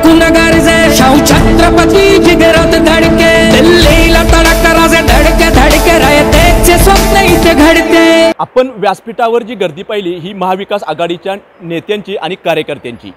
खून गरजे शाहू छत्रपती जिगरात धडके दिल्लीला तडका राजे धडके धडके रयतेचे स्वप्न इथे घडते। आपण व्यासपीठावर जी गर्दी पाहिली ही महाविकास आघाडीच्या नेत्यांची आणि कार्यकर्त्यांची।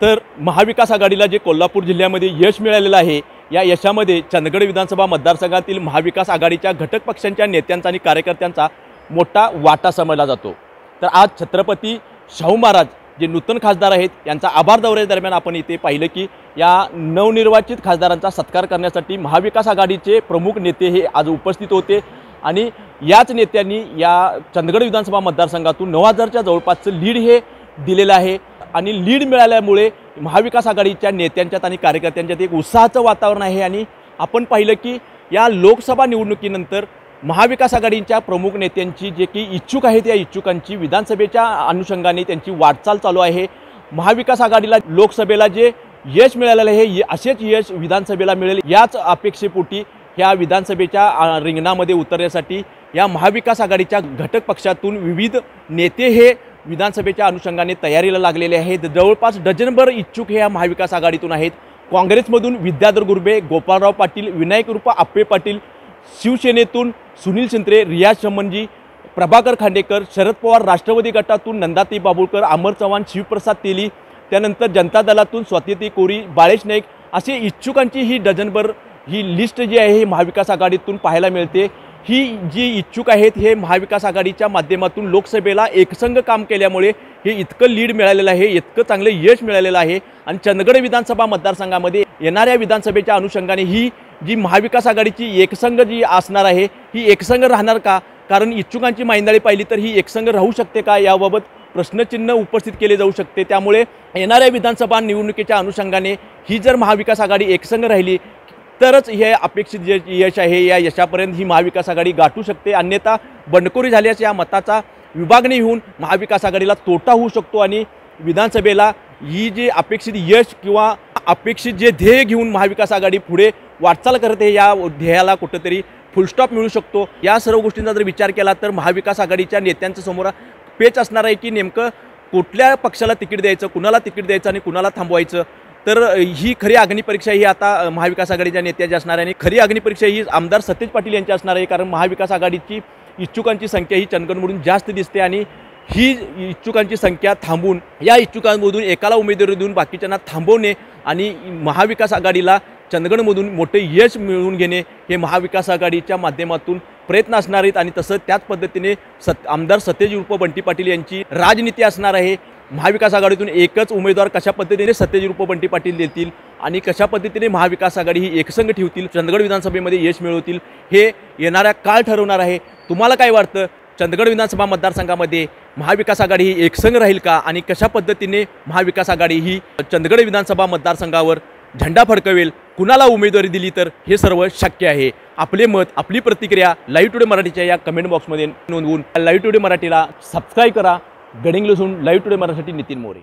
तर महाविकास आघाडीला जे कोल्हापूर जिल्ह्यामध्ये यश मिळालेलं आहे या यशामध्ये चंदगड विधानसभा मतदारसंघातील महाविकास आघाडीच्या घटक पक्षांच्या नेत्यांचा आणि कार्यकर्त्यांचा मोठा वाटा समजला जातो। तर आज छत्रपती शाहू महाराज जे नूतन खासदार आहेत यांचा आभार दौऱ्यादरम्यान आपण इथे पाहिलं की या नवनिर्वाचित खासदारांचा सत्कार करण्यासाठी महाविकास आघाडीचे प्रमुख नेते हे आज उपस्थित होते आणि याच नेत्यांनी या चंदगड विधानसभा मतदारसंघातून 9000च्या जवळपासचं लीड हे दिलेलं आहे आणि लीड मिळाल्यामुळे महाविकास आघाडीच्या नेत्यांच्यात आणि कार्यकर्त्यांच्यात एक उत्साहाचं वातावरण आहे। आणि आपण पाहिलं की या लोकसभा निवडणुकीनंतर महाविकास आघाडीच्या प्रमुख नेत्यांची जे की इच्छुक आहेत या इच्छुकांची विधानसभेच्या अनुषंगाने त्यांची वाटचाल चालू आहे। महाविकास आघाडीला लोकसभेला जे यश मिळालेलं आहे हे असेच यश विधानसभेला मिळेल याच अपेक्षेपोटी ह्या विधानसभेच्या रिंगणामध्ये उतरण्यासाठी या महाविकास आघाडीच्या घटक पक्षातून विविध नेते हे विधानसभेच्या अनुषंगाने तयारीला लागलेले आहेत। जवळपास डझनभर इच्छुक हे या महाविकास आघाडीतून आहेत। काँग्रेसमधून विद्याधर गुरबे, गोपाळराव पाटील, विनायक रूपा आप्पे पाटील, शिवसेनेतून सुनील शिंत्रे, रियाज शमनजी, प्रभाकर खांडेकर, शरद पवार राष्ट्रवादी गटातून नंदाताई बाबुळकर, अमर चव्हाण, शिवप्रसाद तेली, त्यानंतर जनता दलातून स्वातीताई कोरी, बाळेश नाईक असे इच्छुकांची ही डझनभर ही लिस्ट जी आहे ही महाविकास आघाडीतून पाहायला मिळते। ही जी इच्छुक आहेत हे महाविकास आघाडीच्या माध्यमातून लोकसभेला एकसंघ काम केल्यामुळे हे इतकं लीड मिळालेलं आहे, इतकं चांगलं यश मिळालेलं आहे। आणि चंदगड विधानसभा मतदारसंघामध्ये येणाऱ्या विधानसभेच्या अनुषंगाने ही जी महाविकास आघाडीची एकसंघ जी असणार आहे ही एकसंघ राहणार का, कारण इच्छुकांची माहिंदाळी पाहिली तर ही एकसंघ राहू शकते का याबाबत प्रश्नचिन्ह उपस्थित केले जाऊ शकते। त्यामुळे येणाऱ्या विधानसभा निवडणुकीच्या अनुषंगाने ही जर महाविकास आघाडी एकसंघ राहिली तरच हे अपेक्षित जे यश आहे या यशापर्यंत ही महाविकास आघाडी गाठू शकते, अन्यथा बंडखोरी झाल्यास या मताचा विभागणी होऊन महाविकास आघाडीला तोटा होऊ शकतो आणि विधानसभेला ही जी अपेक्षित यश किंवा अपेक्षित जे ध्येय घेऊन महाविकास आघाडी पुढे वाटचाल करते या ध्येयाला कुठेतरी फुलस्टॉप मिळू शकतो। या सर्व गोष्टींचा जर विचार केला तर महाविकास आघाडीच्या नेत्यांच्या समोर पेच असणार आहे की नेमकं कुठल्या पक्षाला तिकीट द्यायचं, कुणाला तिकीट द्यायचं आणि कुणाला थांबवायचं। तर ही खरी अग्निपरीक्षा ही आता महाविकास आघाडीच्या नेत्याची असणार आहे आणि खरी अग्निपरीक्षा ही आमदार सतेज पाटील यांची असणार आहे, कारण महाविकास आघाडीची इच्छुकांची संख्या ही चंदगडमधून जास्त दिसते आणि ही इच्छुकांची संख्या थांबवून या इच्छुकांमधून एकाला उमेदवारी देऊन बाकीच्यांना थांबवणे आणि महाविकास आघाडीला चंदगडमधून मोठे यश मिळवून घेणे हे महाविकास आघाडीच्या माध्यमातून प्रयत्न असणार आहेत। आणि तसं त्याच पद्धतीने आमदार सतेज उर्फ बंटी पाटील यांची राजनीती असणार आहे। महाविकास आघाडीतून एकच उमेदवार कशा पद्धतीने सतेज उर्फ बंटी पाटील देतील आणि कशा पद्धतीने महाविकास आघाडी ही एकसंघ ठेवतील, चंदगड विधानसभेमध्ये यश मिळवतील हे येणाऱ्या काळ ठरवणार आहे। तुम्हाला काय वाटतं, चंदगड विधानसभा मतदारसंघामध्ये महाविकास आघाडी ही एकसंघ राहील का आणि कशा पद्धतीने महाविकास आघाडी ही चंदगड विधानसभा मतदारसंघावर झेंडा फडकवेल, कुणाला उमेदवारी दिली तर हे सर्व शक्य आहे। आपले मत, आपली प्रतिक्रिया लाईव्ह टुडे मराठीच्या या कमेंट बॉक्समध्ये नोंदवून लाईव्ह टुडे मराठीला सबस्क्राईब करा। गडिंग्लजहून लाईव्ह टुडे मराठीसाठी नितीन मोरे।